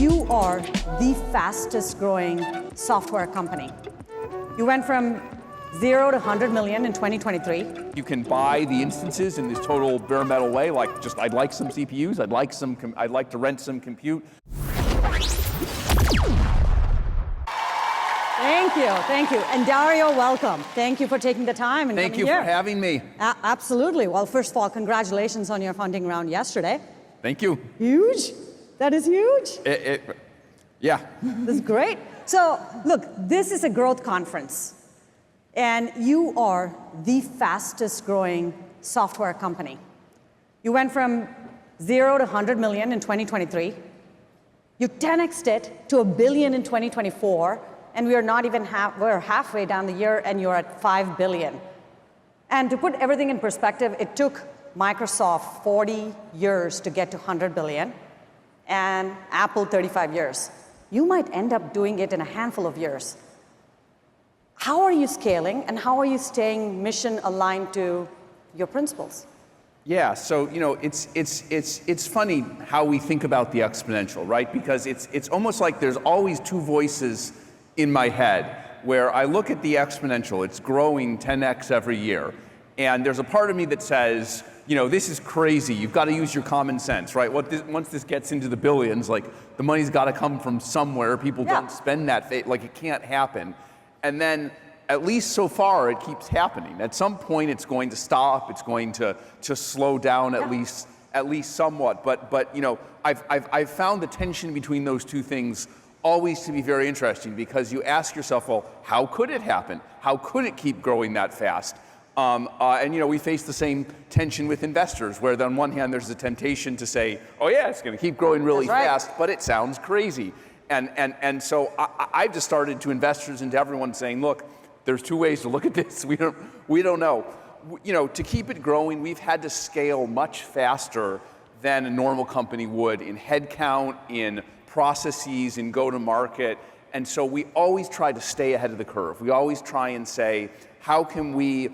You are the fastest growing software company. You went from 0 to 100 million in 2023. You can buy the instances in this total bare metal way, like just I'd like some CPUs, I'd like to rent some compute. Thank you. And Dario, welcome. Thank you for taking the time and Thank coming you here. for having me. Absolutely. Well, first of all, congratulations on your funding round yesterday. Thank you. Huge? That is huge? Yeah. This is great. So, look, this is a growth conference, and you are the fastest growing software company. You went from 0 to 100 million in 2023. You 10x'd it to $1 billion in 2024, and we are not even we're halfway down the year, and you're at $5 billion. And to put everything in perspective, it took Microsoft 40 years to get to 100 billion, and Apple 35 years. You might end up doing it in a handful of years. How are you scaling, and how are you staying mission aligned to your principles? Yeah, so it's funny how we think about the exponential, right? Because it's almost like there's always two voices in my head where I look at the exponential, it's growing 10x every year, and there's a part of me that says, this is crazy, you've got to use your common sense, right? Once this gets into the billions, like the money's got to come from somewhere, people don't spend that, like it can't happen. And then, at least so far, it keeps happening. At some point, it's going to stop. It's going to slow down at least somewhat. But I've found the tension between those two things always to be very interesting, because you ask yourself, well, how could it happen? How could it keep growing that fast? And we face the same tension with investors, where on one hand there's a temptation to say, oh yeah, it's going to keep growing really fast, but it sounds crazy. And so I've just started to investors and to everyone saying, look, there's two ways to look at this. We don't know. To keep it growing, we've had to scale much faster than a normal company would in headcount, in processes, in go-to-market. And so we always try to stay ahead of the curve. We always try and say, how can we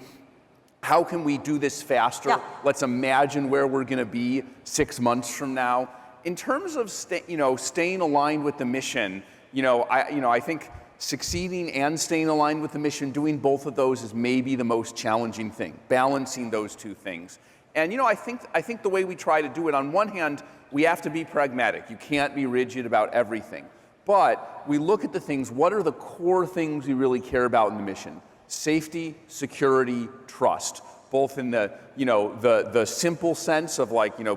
do this faster? Yeah. Let's imagine where we're going to be 6 months from now. In terms of staying aligned with the mission, I think succeeding and staying aligned with the mission, doing both of those is maybe the most challenging thing, balancing those two things. And I think the way we try to do it, on one hand, we have to be pragmatic. You can't be rigid about everything. But we look at the things, what are the core things we really care about in the mission? Safety, security, trust, both in the simple sense of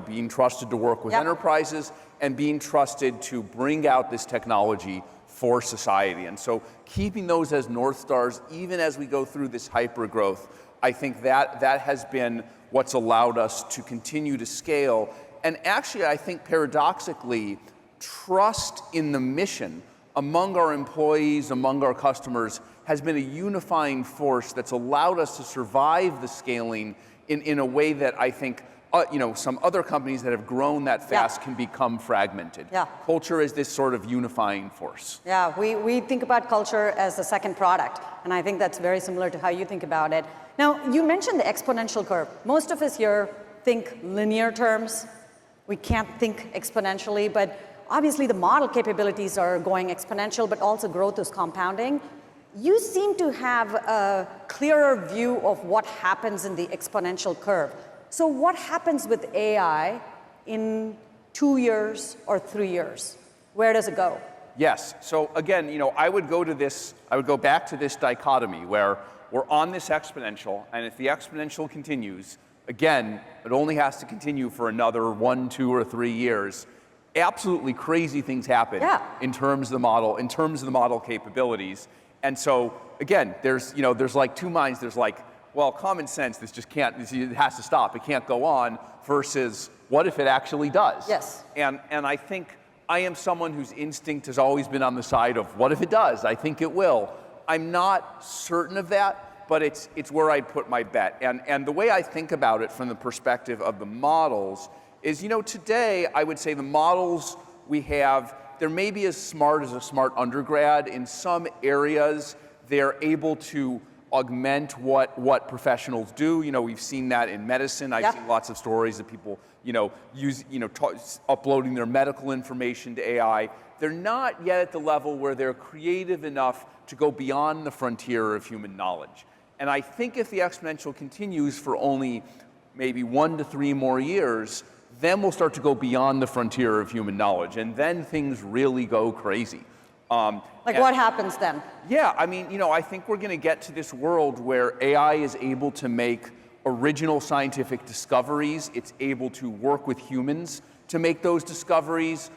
being trusted to work with enterprises, and being trusted to bring out this technology for society. And so keeping those as North Stars, even as we go through this hyper growth, I think that has been what's allowed us to continue to scale. And actually, I think paradoxically, trust in the mission among our employees, among our customers, has been a unifying force that's allowed us to survive the scaling in a way that I think some other companies that have grown that fast can become fragmented. Yeah. Culture is this sort of unifying force. Yeah, we think about culture as the second product, and I think that's very similar to how you think about it. Now, you mentioned the exponential curve. Most of us here think linear terms. We can't think exponentially, but obviously the model capabilities are going exponential, but also growth is compounding. You seem to have a clearer view of what happens in the exponential curve. So what happens with AI in 2 years or 3 years? Where does it go? Yes. So again, I would go back to this dichotomy where we're on this exponential, and if the exponential continues, again, it only has to continue for another 1, 2, or 3 years. Absolutely crazy things happen in terms of the model capabilities. And so again, there's like two minds. There's common sense, it has to stop, it can't go on, versus what if it actually does? Yes. And I think I am someone whose instinct has always been on the side of what if it does? I think it will. I'm not certain of that, but it's where I'd put my bet. And the way I think about it from the perspective of the models is, today I would say the models we have, they're maybe as smart as a smart undergrad. In some areas, they're able to augment what professionals do. We've seen that in medicine. I've seen lots of stories of people, uploading their medical information to AI. They're not yet at the level where they're creative enough to go beyond the frontier of human knowledge. And I think if the exponential continues for only maybe 1 to 3 more years, then we'll start to go beyond the frontier of human knowledge, and then things really go crazy. What happens then? Yeah, I think we're going to get to this world where AI is able to make original scientific discoveries. It's able to work with humans to make those discoveries.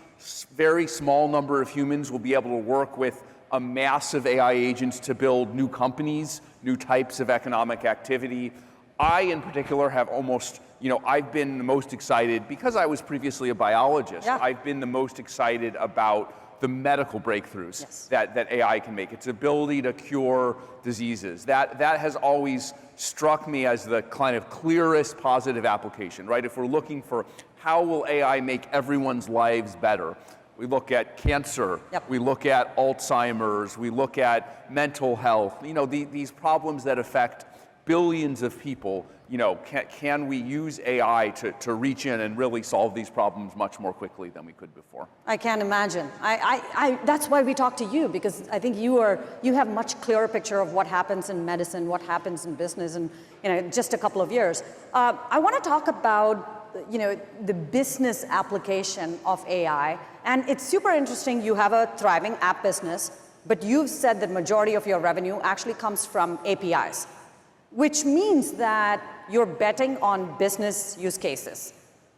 Very small number of humans will be able to work with a massive AI agents to build new companies, new types of economic activity. I, in particular, have almost, I've been the most excited, because I was previously a biologist, I've been the most excited about the medical breakthroughs that AI can make, its ability to cure diseases. That has always struck me as the kind of clearest positive application, right? If we're looking for how will AI make everyone's lives better, we look at cancer, we look at Alzheimer's, we look at mental health, these problems that affect billions of people. Can we use AI to reach in and really solve these problems much more quickly than we could before? I can't imagine. That's why we talk to you, because I think you have much clearer picture of what happens in medicine, what happens in business in just a couple of years. I want to talk about the business application of AI, and it's super interesting. You have a thriving app business, but you've said that majority of your revenue actually comes from APIs, which means that you're betting on business use cases.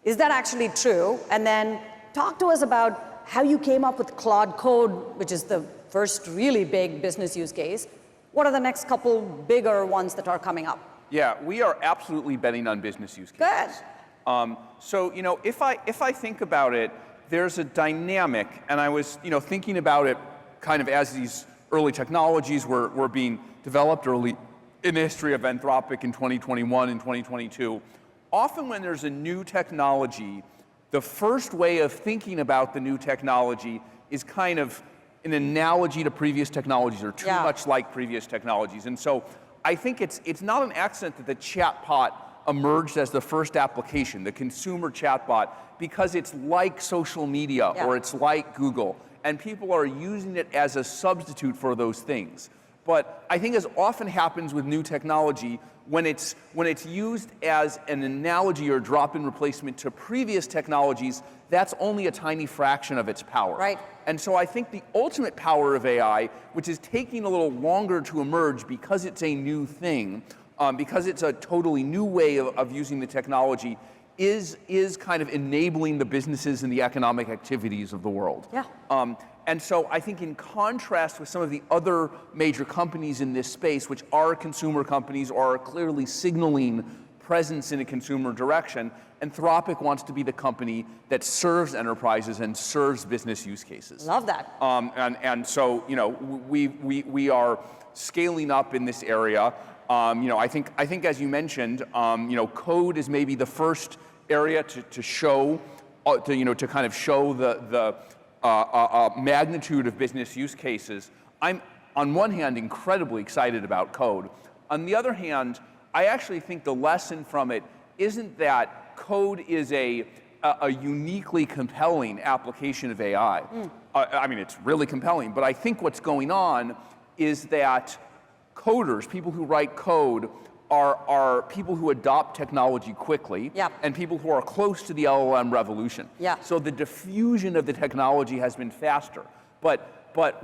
Is that actually true? And then talk to us about how you came up with Claude Code, which is the first really big business use case. What are the next couple bigger ones that are coming up? Yeah, we are absolutely betting on business use cases. Good. So if I think about it, there's a dynamic, and I was thinking about it kind of as these early technologies were being developed early in the history of Anthropic in 2021 and 2022. Often when there's a new technology, the first way of thinking about the new technology is kind of an analogy to previous technologies, or too much like previous technologies. And so I think it's not an accident that the chatbot emerged as the first application, the consumer chatbot, because it's like social media or it's like Google, and people are using it as a substitute for those things. But I think, as often happens with new technology, when it's used as an analogy or drop-in replacement to previous technologies, that's only a tiny fraction of its power. Right. And so I think the ultimate power of AI, which is taking a little longer to emerge because it's a new thing, because it's a totally new way of using the technology, is kind of enabling the businesses and the economic activities of the world. And so I think, in contrast with some of the other major companies in this space, which are consumer companies or are clearly signaling presence in a consumer direction, Anthropic wants to be the company that serves enterprises and serves business use cases. Love that. And so we are scaling up in this area. I think as you mentioned, code is maybe the first area to show, to kind of show the magnitude of business use cases. I'm, on one hand, incredibly excited about code. On the other hand, I actually think the lesson from it isn't that code is a uniquely compelling application of AI. It's really compelling, but I think what's going on is that coders, people who write code, are people who adopt technology quickly, and people who are close to the LLM revolution. So the diffusion of the technology has been faster. But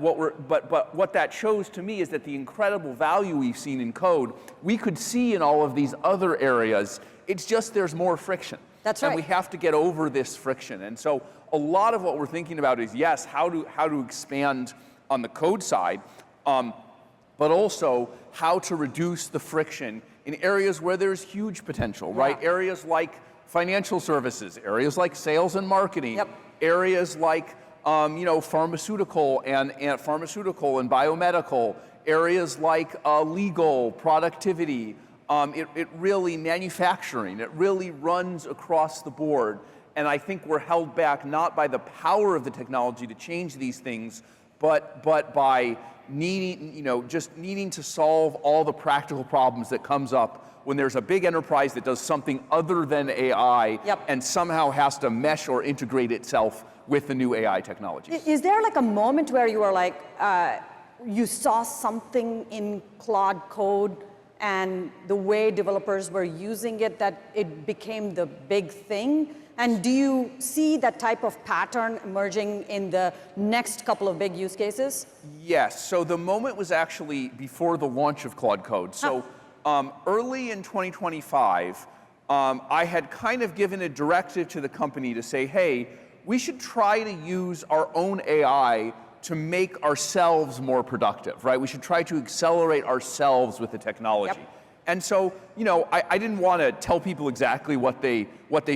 what that shows to me is that the incredible value we've seen in code, we could see in all of these other areas. It's just there's more friction. That's right. And we have to get over this friction. And so a lot of what we're thinking about is, yes, how to expand on the code side, but also how to reduce the friction in areas where there's huge potential, right? Areas like financial services, areas like sales and marketing, areas like pharmaceutical and biomedical, areas like legal, productivity, it really manufacturing, it really runs across the board. And I think we're held back not by the power of the technology to change these things, but by needing, just needing to solve all the practical problems that comes up when there's a big enterprise that does something other than AI and somehow has to mesh or integrate itself with the new AI technology. Is there like a moment where you were like, you saw something in Claude Code and the way developers were using it that it became the big thing? And do you see that type of pattern emerging in the next couple of big use cases? Yes, so the moment was actually before the launch of Claude Code. So early in 2025, I had kind of given a directive to the company to say, hey, we should try to use our own AI to make ourselves more productive, right? We should try to accelerate ourselves with the technology. And so, I didn't want to tell people exactly what they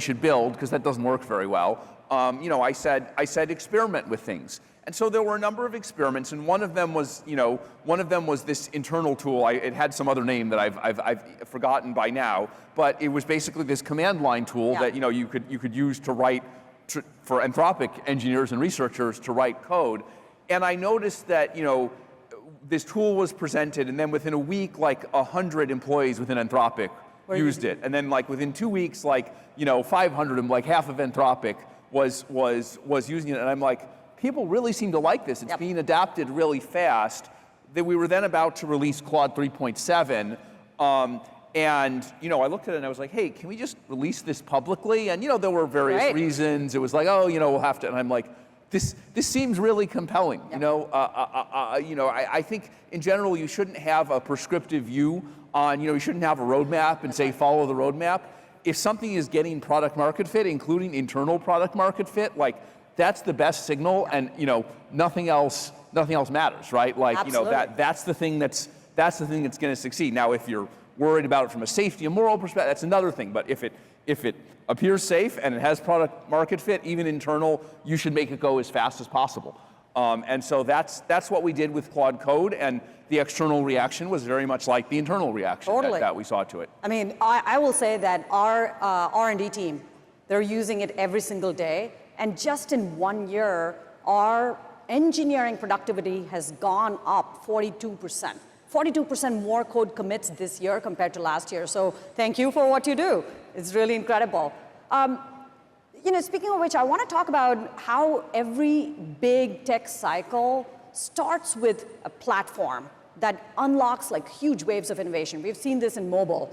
should build, because that doesn't work very well. I said experiment with things. And so there were a number of experiments, and one of them was this internal tool. It had some other name that I've forgotten by now, but it was basically this command line tool that you could use to write for Anthropic engineers and researchers to write code. And I noticed that this tool was presented, and then within a week, like 100 employees within Anthropic used it. And then like within 2 weeks, 500, like half of Anthropic was using it. And I'm like, people really seem to like this. It's being adapted really fast. That we were then about to release Claude 3.7. And I looked at it and I was like, hey, can we just release this publicly? And there were various reasons. It was like, oh, we'll have to. And I'm like, this seems really compelling. I think in general you shouldn't have a prescriptive view on, you shouldn't have a roadmap and say follow the roadmap. If something is getting product market fit, including internal product market fit, like that's the best signal, and nothing else matters, right? Like that's the thing that's going to succeed. Now, if you're worried about it from a safety and moral perspective, that's another thing. But if it appears safe and it has product market fit, even internal, you should make it go as fast as possible. And so that's what we did with Claude Code, and the external reaction was very much like the internal reaction that we saw to it. I mean, I will say that our R&D team, they're using it every single day, and just in 1 year, our engineering productivity has gone up 42%. 42% more code commits this year compared to last year. So thank you for what you do. It's really incredible. Speaking of which, I want to talk about how every big tech cycle starts with a platform that unlocks like huge waves of innovation. We've seen this in mobile.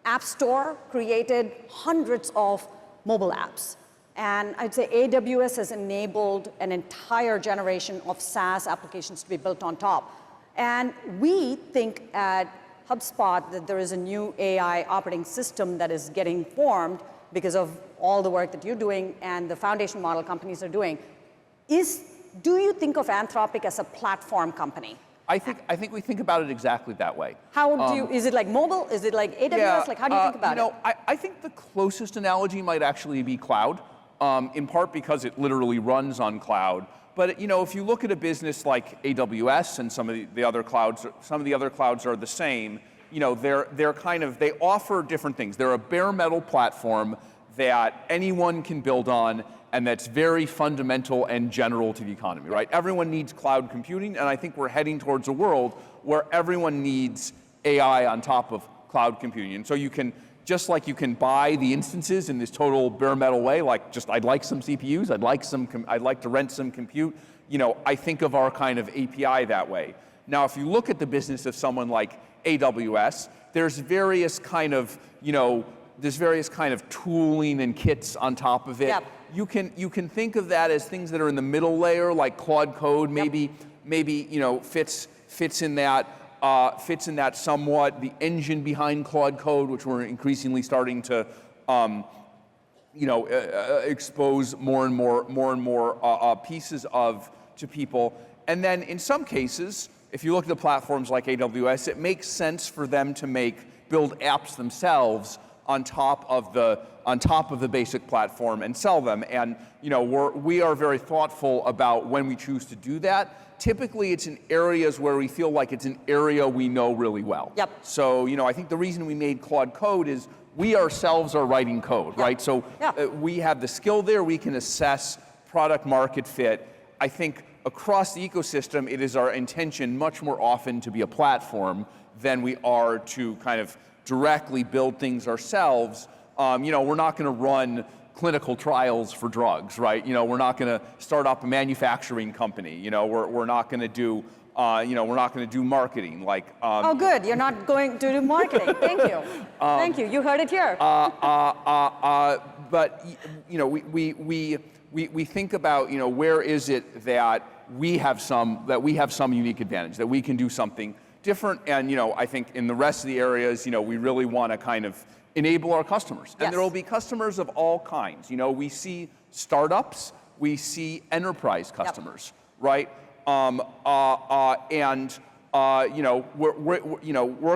App Store created hundreds of mobile apps. And I'd say AWS has enabled an entire generation of SaaS applications to be built on top. And we think at HubSpot that there is a new AI operating system that is getting formed because of all the work that you're doing and the foundation model companies are doing. Do you think of Anthropic as a platform company? I think we think about it exactly that way. How do you, is it like mobile? Is it like AWS? Like how do you think about it? I think the closest analogy might actually be cloud, in part because it literally runs on cloud. But if you look at a business like AWS and some of the other clouds are the same. They offer different things. They're a bare metal platform that anyone can build on, and that's very fundamental and general to the economy, right? Everyone needs cloud computing, and I think we're heading towards a world where everyone needs AI on top of cloud computing. And so just like you can buy the instances in this total bare metal way, like I'd like some CPUs, I'd like to rent some compute. I think of our kind of API that way. Now, if you look at the business of someone like AWS, there's various kind of tooling and kits on top of it. Yep. You can think of that as things that are in the middle layer, like Claude Code, maybe fits in that somewhat. The engine behind Claude Code, which we're increasingly starting to expose more and more pieces of to people. And then in some cases, if you look at the platforms like AWS, it makes sense for them to build apps themselves on top of the basic platform and sell them. And we are very thoughtful about when we choose to do that. Typically, it's in areas where we feel like it's an area we know really well. Yep. So I think the reason we made Claude Code is we ourselves are writing code, right? So we have the skill there. We can assess product market fit. I think across the ecosystem, it is our intention much more often to be a platform than we are to kind of directly build things ourselves. We're not going to run clinical trials for drugs, right? We're not going to start up a manufacturing company. We're not going to do, we're not going to do marketing. Oh, good. You're not going to do marketing. Thank you. Thank you. You heard it here. But we think about where is it that we have some unique advantage, that we can do something different. And I think in the rest of the areas, we really want to kind of enable our customers. And there will be customers of all kinds. We see startups, we see enterprise customers, right? We're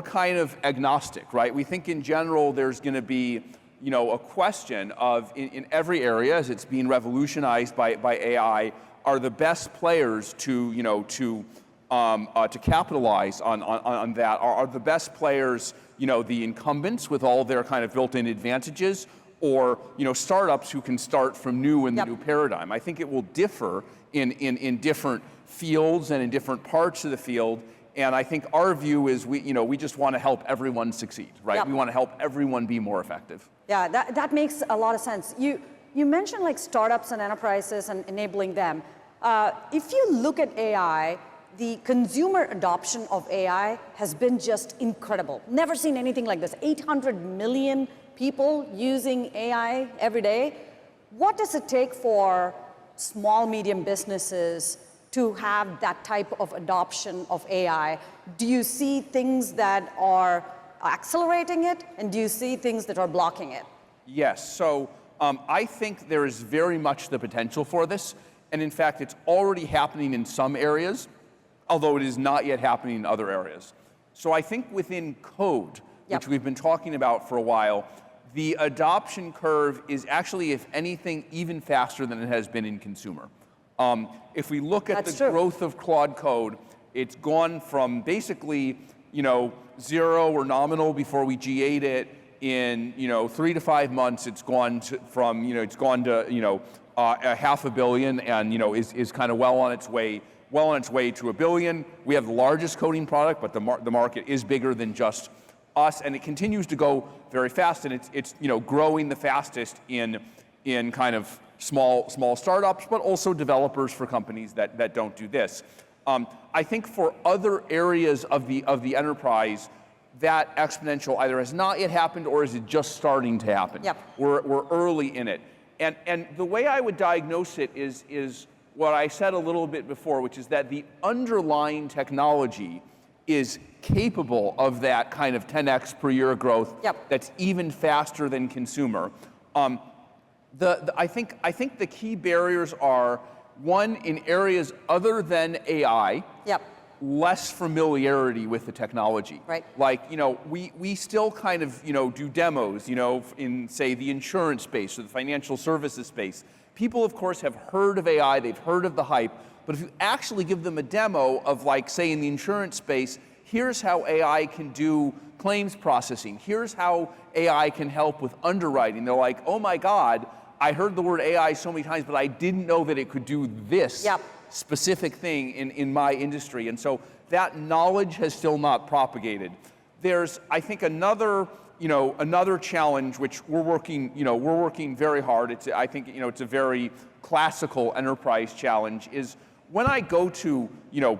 kind of agnostic, right? We think in general there's going to be a question of in every area as it's being revolutionized by AI, are the best players to capitalize on that? Are the best players the incumbents with all their kind of built-in advantages, or startups who can start from new in the new paradigm? I think it will differ in different fields and in different parts of the field. And I think our view is we just want to help everyone succeed, right? We want to help everyone be more effective. Yeah, that makes a lot of sense. You mentioned like startups and enterprises and enabling them. If you look at AI, the consumer adoption of AI has been just incredible. Never seen anything like this. 800 million people using AI every day. What does it take for small, medium businesses to have that type of adoption of AI? Do you see things that are accelerating it, and do you see things that are blocking it? Yes, so I think there is very much the potential for this, and in fact, it's already happening in some areas, although it is not yet happening in other areas. So I think within code, which we've been talking about for a while, the adoption curve is actually, if anything, even faster than it has been in consumer. If we look at growth of Claude Code, it's gone from basically, 0 or nominal before we G8'd it. In 3 to 5 months, it's gone to, from it's gone to a $500 million, and is kind of well on its way to $1 billion. We have the largest coding product, but the market is bigger than just us, and it continues to go very fast, and it's growing the fastest in kind of small startups, but also developers for companies that don't do this. I think for other areas of the enterprise, that exponential either has not yet happened or is it just starting to happen. We're early in it, and the way I would diagnose it is what I said a little bit before, which is that the underlying technology is capable of that kind of 10x per year growth. That's even faster than consumer. I think the key barriers are, one, in areas other than AI, less familiarity with the technology. Like, we still kind of, do demos, in, say, the insurance space or the financial services space. People, of course, have heard of AI, they've heard of the hype, but if you actually give them a demo of, like, say, in the insurance space, here's how AI can do claims processing, here's how AI can help with underwriting, they're like, oh my God, I heard the word AI so many times, but I didn't know that it could do this specific thing in my industry. And so that knowledge has still not propagated. There's, I think, another challenge which we're working very hard. I think it's a very classical enterprise challenge, is when I go to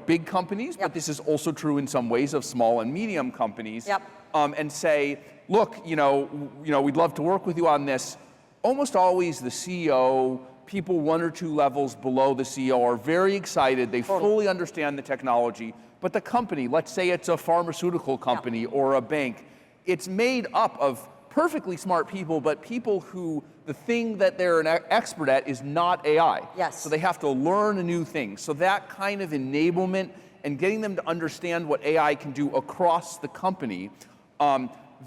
big companies, but this is also true in some ways of small and medium companies, and say, look, we'd love to work with you on this. Almost always the CEO, people 1 or 2 levels below the CEO are very excited. They fully understand the technology, but the company, let's say it's a pharmaceutical company or a bank, it's made up of perfectly smart people, but people who the thing that they're an expert at is not AI. So they have to learn a new thing. So that kind of enablement and getting them to understand what AI can do across the company,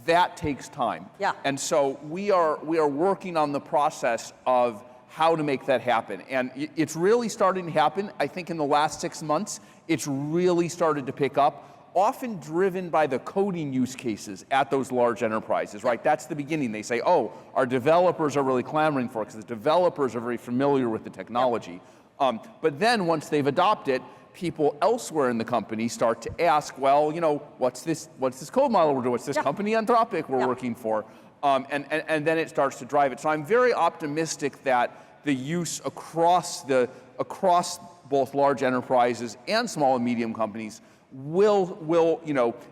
that takes time. And so we are working on the process of how to make that happen. And it's really starting to happen. I think in the last 6 months, it's really started to pick up, often driven by the coding use cases at those large enterprises, right? That's the beginning. They say, oh, our developers are really clamoring for it because the developers are very familiar with the technology. But then once they've adopted it, people elsewhere in the company start to ask, well, what's this code model we're doing? What's this company Anthropic we're working for? And then it starts to drive it. So I'm very optimistic that the use across both large enterprises and small and medium companies will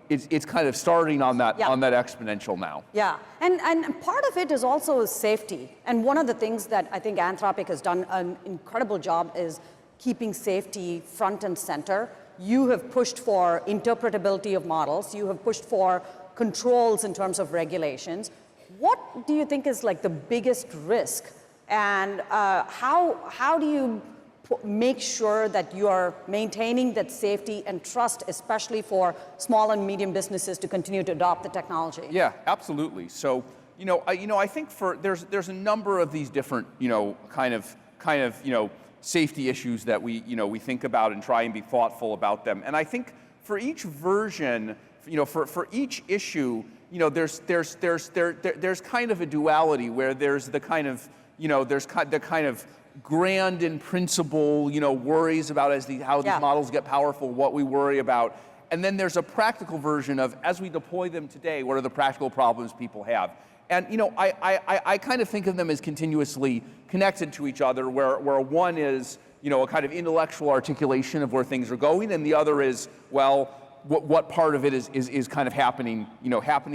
it's kind of starting on that exponential now. Yeah, and part of it is also safety. And one of the things that I think Anthropic has done an incredible job is keeping safety front and center. You have pushed for interpretability of models. You have pushed for controls in terms of regulations. What do you think is like the biggest risk? And how do you make sure that you are maintaining that safety and trust, especially for small and medium businesses to continue to adopt the technology? Yeah, absolutely. So, I think there's a number of these different, kind of, safety issues that we think about and try and be thoughtful about them. And I think for each version, for each issue, there's kind of a duality where there's the kind of, there's the kind of grand in principle, worries about how these models get powerful, what we worry about. And then there's a practical version of, as we deploy them today, what are the practical problems people have? And I kind of think of them as continuously connected to each other, where one is a kind of intellectual articulation of where things are going, and the other is, well, what part of it is kind of happening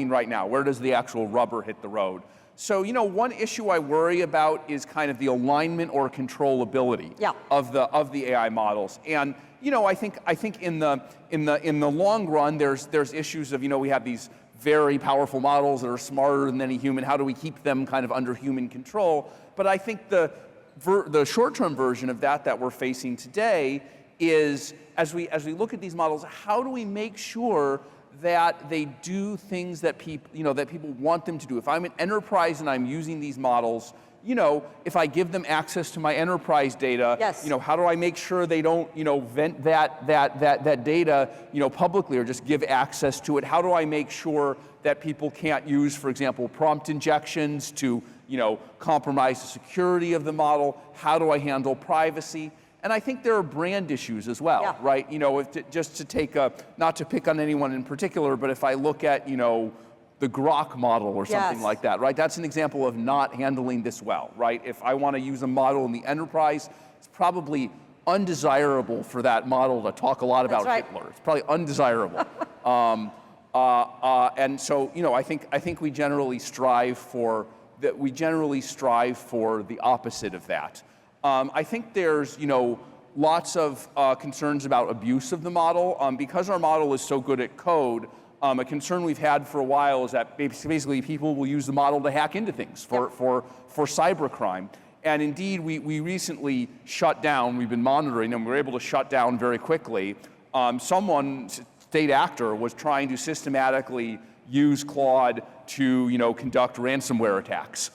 right now? Where does the actual rubber hit the road? So one issue I worry about is kind of the alignment or controllability of the AI models. And I think in the long run there's issues of we have these very powerful models that are smarter than any human. How do we keep them kind of under human control? But I think the short-term version of that we're facing today is, as we look at these models, how do we make sure that they do things that people want them to do? If I'm an enterprise and I'm using these models, if I give them access to my enterprise data, how do I make sure they don't, vent that data, publicly, or just give access to it? How do I make sure that people can't use, for example, prompt injections to, compromise the security of the model? How do I handle privacy? And I think there are brand issues as well, right? Just to take not to pick on anyone in particular, but if I look at, the Grok model or something like that, right? That's an example of not handling this well, right? If I want to use a model in the enterprise, it's probably undesirable for that model to talk a lot about Hitler. It's probably undesirable. And so, I think we generally strive for that. We generally strive for the opposite of that. I think there's, lots of concerns about abuse of the model. Because our model is so good at code, a concern we've had for a while is that basically people will use the model to hack into things for cybercrime. And indeed, we recently shut down, we've been monitoring, and we were able to shut down very quickly. Someone, state actor, was trying to systematically use Claude to conduct ransomware attacks.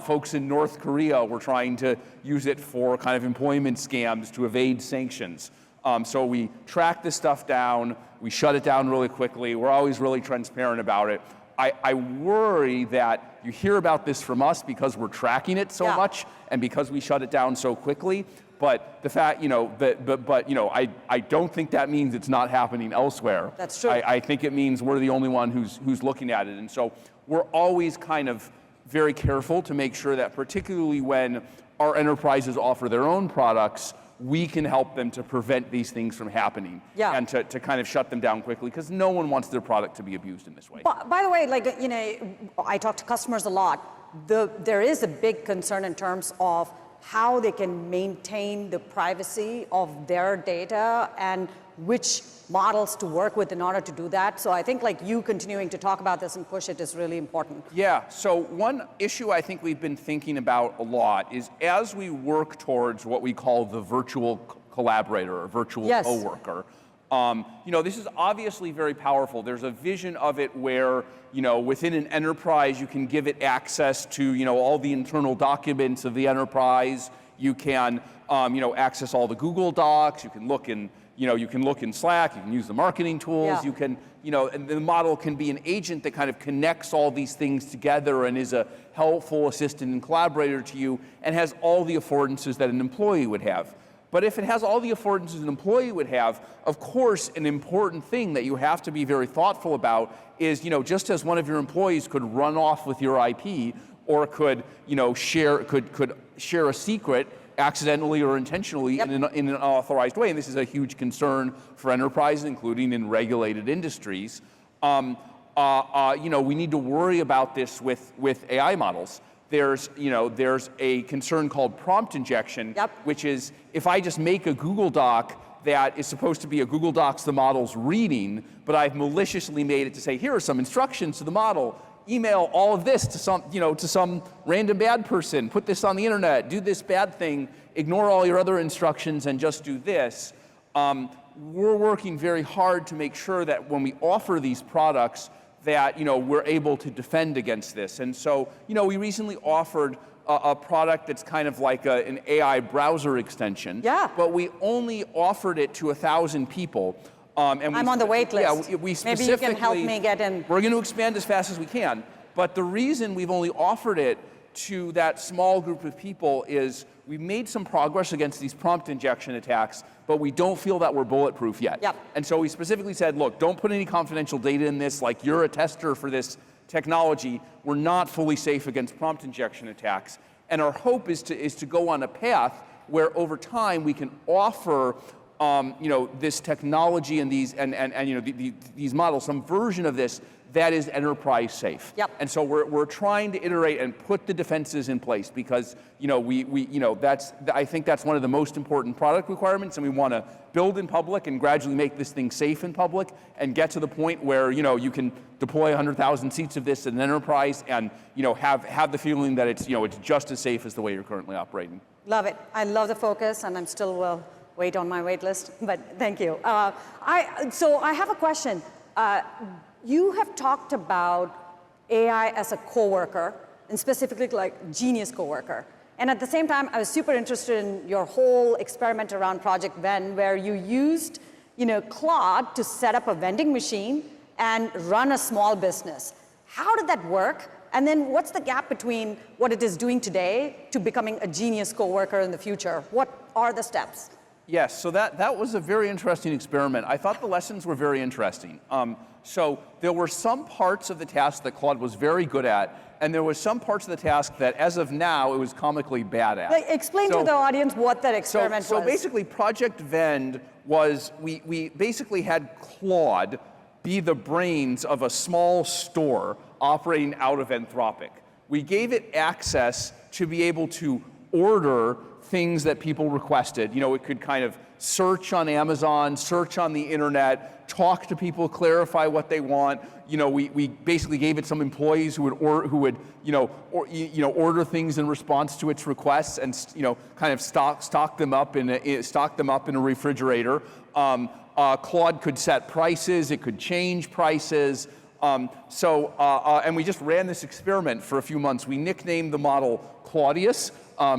Folks in North Korea were trying to use it for kind of employment scams to evade sanctions. So we track this stuff down, we shut it down really quickly, we're always really transparent about it. I worry that you hear about this from us because we're tracking it so much and because we shut it down so quickly, but the fact, I don't think that means it's not happening elsewhere. That's true. I think it means we're the only one who's looking at it, and so we're always kind of very careful to make sure that, particularly when our enterprises offer their own products, we can help them to prevent these things from happening and to kind of shut them down quickly, because no one wants their product to be abused in this way. By the way, I talk to customers a lot. There is a big concern in terms of how they can maintain the privacy of their data and which models to work with in order to do that. So I think you continuing to talk about this and push it is really important. Yeah, so one issue I think we've been thinking about a lot is, as we work towards what we call the virtual collaborator or virtual coworker, this is obviously very powerful. There's a vision of it where, within an enterprise, you can give it access to, all the internal documents of the enterprise. You can, access all the Google Docs. You can look in, you can look in Slack. You can use the marketing tools. You can, and the model can be an agent that kind of connects all these things together and is a helpful assistant and collaborator to you and has all the affordances that an employee would have. But if it has all the affordances an employee would have, of course, an important thing that you have to be very thoughtful about is, just as one of your employees could run off with your IP or could, could share a secret accidentally or intentionally in an unauthorized way, and this is a huge concern for enterprises, including in regulated industries. We need to worry about this with AI models. There's a concern called prompt injection, which is if I just make a Google Doc that is supposed to be a Google Docs the model's reading, but I've maliciously made it to say, here are some instructions to the model, email all of this to some random bad person, put this on the internet, do this bad thing, ignore all your other instructions and just do this. We're working very hard to make sure that when we offer these products that we're able to defend against this. And so we recently offered a product that's kind of like an AI browser extension. Yeah. But we only offered it to 1,000 people. And I'm on the wait list. Yeah, we maybe you can help me get in. We're going to expand as fast as we can. But the reason we've only offered it to that small group of people is we've made some progress against these prompt injection attacks, but we don't feel that we're bulletproof yet. Yep. And so we specifically said, look, don't put any confidential data in this, like you're a tester for this technology. We're not fully safe against prompt injection attacks. And our hope is to go on a path where over time we can offer this technology and these models, some version of this that is enterprise safe. Yep. And so we're trying to iterate and put the defenses in place because I think that's one of the most important product requirements, and we want to build in public and gradually make this thing safe in public and get to the point where you can deploy 100,000 seats of this in an enterprise and have the feeling that it's just as safe as the way you're currently operating. Love it. I love the focus, and I'm still wait on my wait list, but thank you. So I have a question. You have talked about AI as a coworker, and specifically like genius coworker. And at the same time, I was super interested in your whole experiment around Project Ven, where you used Claude to set up a vending machine and run a small business. How did that work? And then what's the gap between what it is doing today to becoming a genius coworker in the future? What are the steps? Yes, so that was a very interesting experiment. I thought the lessons were very interesting. So there were some parts of the task that Claude was very good at, and there were some parts of the task that, as of now, it was comically bad at. Explain to the audience what that experiment was. So basically, Project Vend was, we basically had Claude be the brains of a small store operating out of Anthropic. We gave it access to be able to order things that people requested. It could kind of search on Amazon, search on the internet, talk to people, clarify what they want. We basically gave it some employees who would order things in response to its requests and kind of stock them up in a refrigerator. Claude could set prices, it could change prices. And we just ran this experiment for a few months. We nicknamed the model Claudius,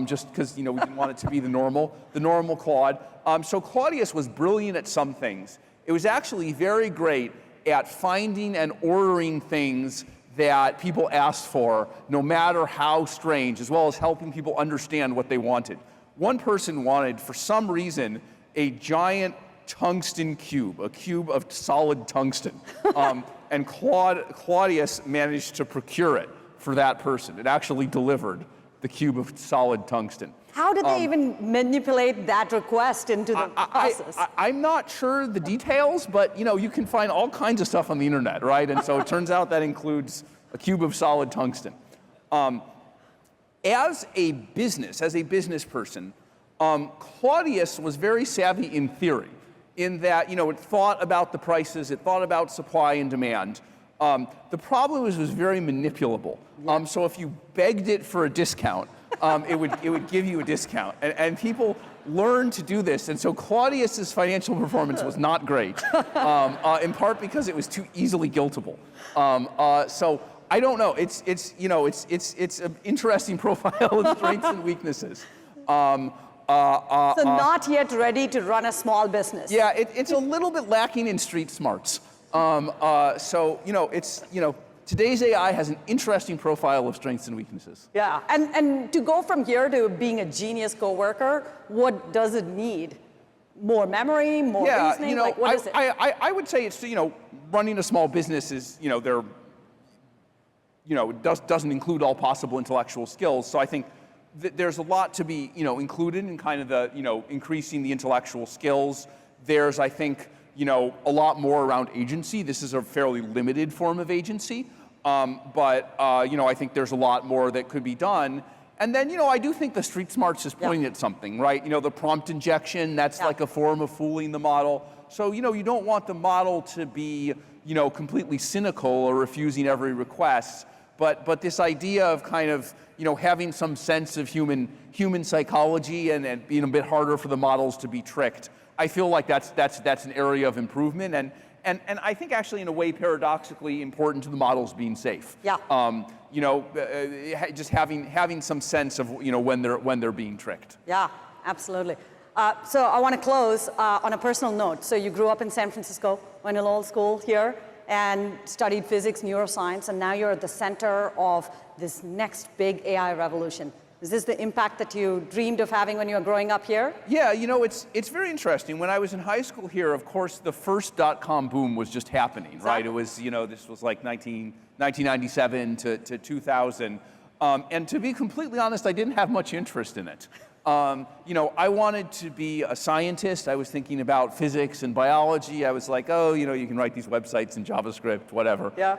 just because we didn't want it to be the normal Claude. So Claudius was brilliant at some things. It was actually very great at finding and ordering things that people asked for, no matter how strange, as well as helping people understand what they wanted. One person wanted, for some reason, a giant tungsten cube, a cube of solid tungsten. And Claudius managed to procure it for that person. It actually delivered the cube of solid tungsten. How did they even manipulate that request into the process? I'm not sure the details, but you can find all kinds of stuff on the internet, right? And so it turns out that includes a cube of solid tungsten. As a business person, Claudius was very savvy in theory, in that it thought about the prices, it thought about supply and demand. The problem was it was very manipulable. So if you begged it for a discount, it would give you a discount. And people learned to do this. And so Claudius's financial performance was not great, in part because it was too easily guiltable. So I don't know. It's an interesting profile of strengths and weaknesses. So not yet ready to run a small business. Yeah, it's a little bit lacking in street smarts. So today's AI has an interesting profile of strengths and weaknesses. Yeah, and to go from here to being a genius coworker, what does it need? More memory, more reasoning? You know, like, what is it? I would say it's, you know, running a small business is, you know, doesn't include all possible intellectual skills. So I think there's a lot to be, you know, included in kind of the, you know, increasing the intellectual skills. There's, I think, you know, a lot more around agency. This is a fairly limited form of agency, but you know, I think there's a lot more that could be done. And then, you know, I do think the street smarts is pointing at something, right? You know, the prompt injection, that's like a form of fooling the model. So, you know, you don't want the model to be, you know, completely cynical or refusing every request, but this idea of kind of, you know, having some sense of human psychology and being a bit harder for the models to be tricked. I feel like that's an area of improvement, and I think actually in a way paradoxically important to the models being safe. Yeah. You know, just having some sense of, you know, when they're being tricked. Yeah, absolutely. So I want to close on a personal note. So you grew up in San Francisco, went to law school here, and studied physics, neuroscience, and now you're at the center of this next big AI revolution. Is this the impact that you dreamed of having when you were growing up here? Yeah, you know, it's very interesting. When I was in high school here, of course, the first dot-com boom was just happening, right? It was, you know, this was like 1997 to 2000. And to be completely honest, I didn't have much interest in it. You know, I wanted to be a scientist. I was thinking about physics and biology. I was like, oh, you know, you can write these websites in JavaScript, whatever. Yeah.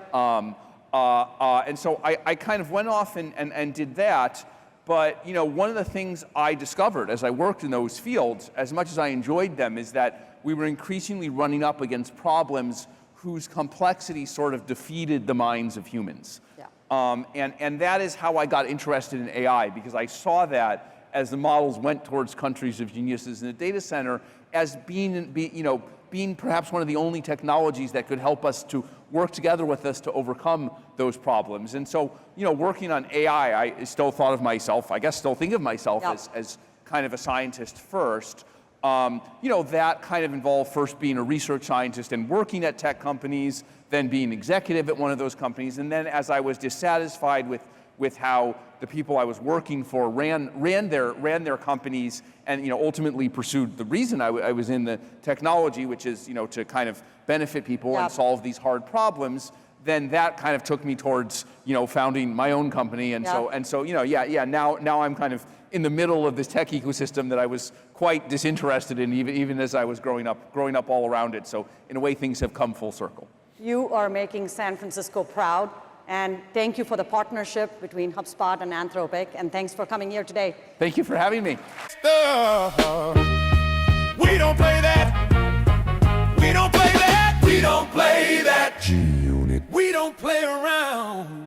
And so I kind of went off and did that. But, you know, one of the things I discovered as I worked in those fields, as much as I enjoyed them, is that we were increasingly running up against problems whose complexity sort of defeated the minds of humans. Yeah. And that is how I got interested in AI, because I saw that as the models went towards countries of geniuses in the data center as being perhaps one of the only technologies that could help us to work together with us to overcome those problems. And so, you know, working on AI, I still thought of myself, I guess still think of myself as kind of a scientist first. You know, that kind of involved first being a research scientist and working at tech companies, then being executive at one of those companies, and then as I was dissatisfied with how the people I was working for ran their companies, and, you know, ultimately pursued the reason I was in the technology, which is, you know, to kind of benefit people and solve these hard problems. Then that kind of took me towards, you know, founding my own company, and so you know, now I'm kind of in the middle of this tech ecosystem that I was quite disinterested in, even as I was growing up all around it. So in a way, things have come full circle. You are making San Francisco proud. And thank you for the partnership between HubSpot and Anthropic, and thanks for coming here today. Thank you for having me. We don't play that. We don't play that. We don't play that. G-Unit. We don't play around.